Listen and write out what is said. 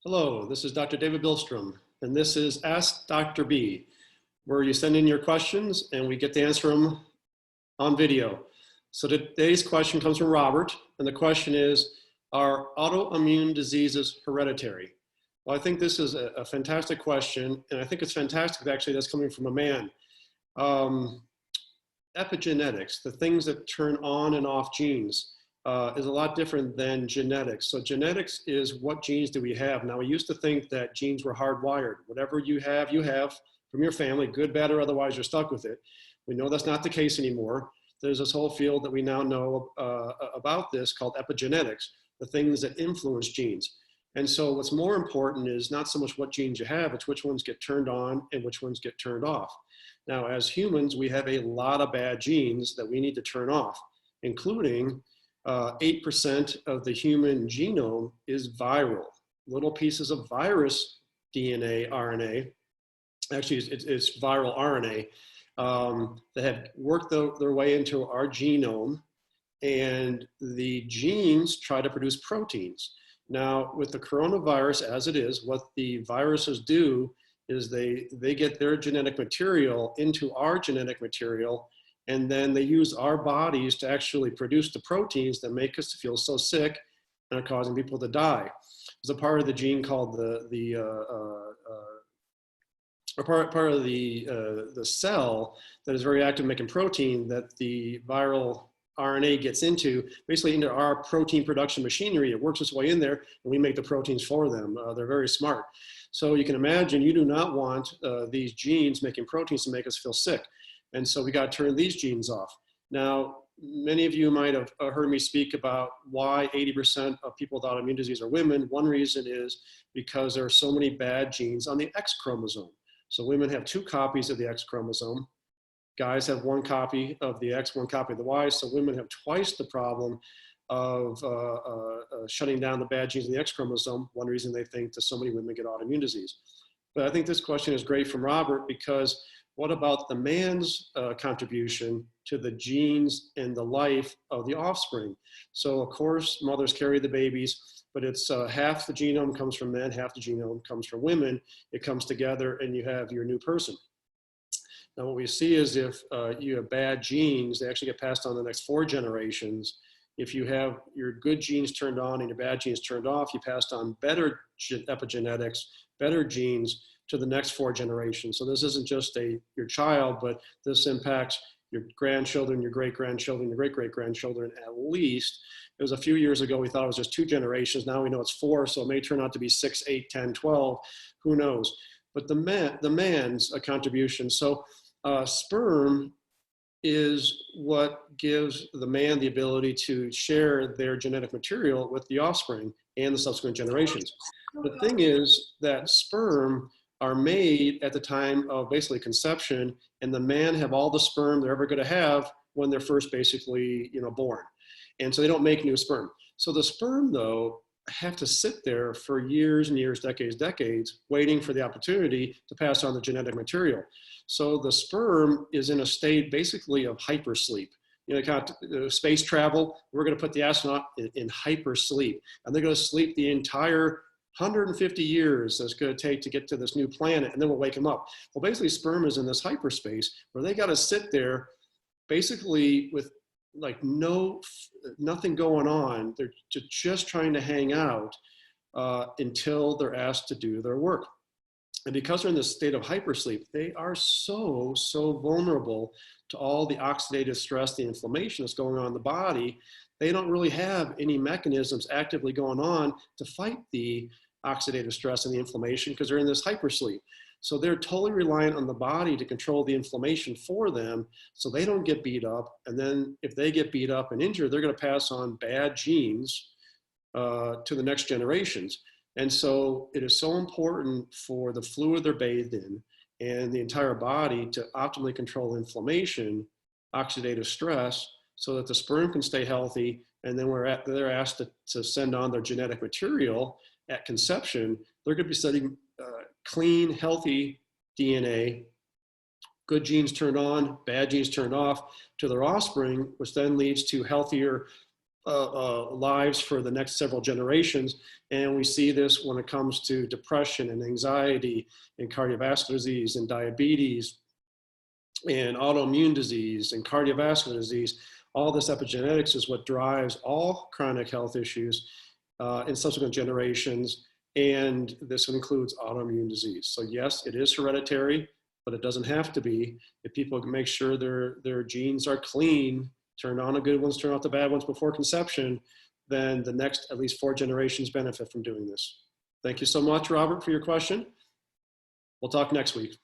Hello, this is Dr. David Bilstrom, and this is Ask Dr. B, where you send in your questions and we get to answer them on video. So today's question comes from Robert, and the question is, are autoimmune diseases hereditary? Well, I think this is a fantastic question, and I think it's fantastic actually that's coming from a man. Epigenetics, the things that turn on and off genes, is a lot different than genetics. So genetics is what genes do we have? Now, we used to think that genes were hardwired. Whatever you have from your family, good, bad, or otherwise, you're stuck with it. We know that's not the case anymore. There's this whole field that we now know about this called epigenetics, the things that influence genes. And so what's more important is not so much what genes you have, it's which ones get turned on and which ones get turned off. Now, as humans, we have a lot of bad genes that we need to turn off, including 8% of the human genome is viral. Little pieces of virus DNA, RNA, actually it's viral RNA, that have worked their way into our genome, and the genes try to produce proteins. Now, with the coronavirus as it is, what the viruses do is they get their genetic material into our genetic material, and then they use our bodies to actually produce the proteins that make us feel so sick and are causing people to die. There's a part of the gene called part of the cell that is very active making protein that the viral RNA gets into, basically into our protein production machinery. It works its way in there, and we make the proteins for them. They're very smart. So you can imagine you do not want these genes making proteins to make us feel sick. And so we got to turn these genes off. Now, many of you might have heard me speak about why 80% of people with autoimmune disease are women. One reason is because there are so many bad genes on the X chromosome. So women have 2 copies of the X chromosome. Guys have 1 copy of the X, 1 copy of the Y. So women have twice the problem of shutting down the bad genes in the X chromosome. One reason they think that so many women get autoimmune disease. But I think this question is great from Robert, because what about the man's contribution to the genes and the life of the offspring? So of course, mothers carry the babies, but it's half the genome comes from men, half the genome comes from women. It comes together and you have your new person. Now what we see is if you have bad genes, they actually get passed on the next 4 generations. If you have your good genes turned on and your bad genes turned off, you passed on better epigenetics, better genes to the next 4 generations. So this isn't just your child, but this impacts your grandchildren, your great-grandchildren, your great-great-grandchildren at least. It was a few years ago, we thought it was just 2 generations. Now we know it's 4, so it may turn out to be 6, 8, 10, 12, who knows? But the man's contribution. So sperm is what gives the man the ability to share their genetic material with the offspring and the subsequent generations. The thing is that sperm are made at the time of basically conception, and the man have all the sperm they're ever going to have when they're first basically born. And so they don't make new sperm. So the sperm, though, have to sit there for years and years, decades, waiting for the opportunity to pass on the genetic material. So the sperm is in a state basically of hypersleep. Kind of space travel, we're going to put the astronaut in hypersleep, and they're going to sleep the entire 150 years that's going to take to get to this new planet, and then we'll wake them up. Well, basically sperm is in this hyperspace where they got to sit there basically with like nothing going on. They're just trying to hang out until they're asked to do their work. And because they're in this state of hypersleep, they are so vulnerable to all the oxidative stress, the inflammation that's going on in the body. They don't really have any mechanisms actively going on to fight the oxidative stress and the inflammation because they're in this hypersleep. So they're totally reliant on the body to control the inflammation for them so they don't get beat up. And then if they get beat up and injured, they're going to pass on bad genes to the next generations. And so it is so important for the fluid they're bathed in and the entire body to optimally control inflammation, oxidative stress, so that the sperm can stay healthy. And then they're asked to send on their genetic material at conception. They're going to be studying clean, healthy DNA, good genes turned on, bad genes turned off to their offspring, which then leads to healthier lives for the next several generations. And we see this when it comes to depression and anxiety and cardiovascular disease and diabetes and autoimmune disease and cardiovascular disease. All this epigenetics is what drives all chronic health issues in subsequent generations. And this includes autoimmune disease. So yes, it is hereditary, but it doesn't have to be. If people can make sure their genes are clean, turn on the good ones, turn off the bad ones before conception, then the next at least 4 generations benefit from doing this. Thank you so much, Robert, for your question. We'll talk next week.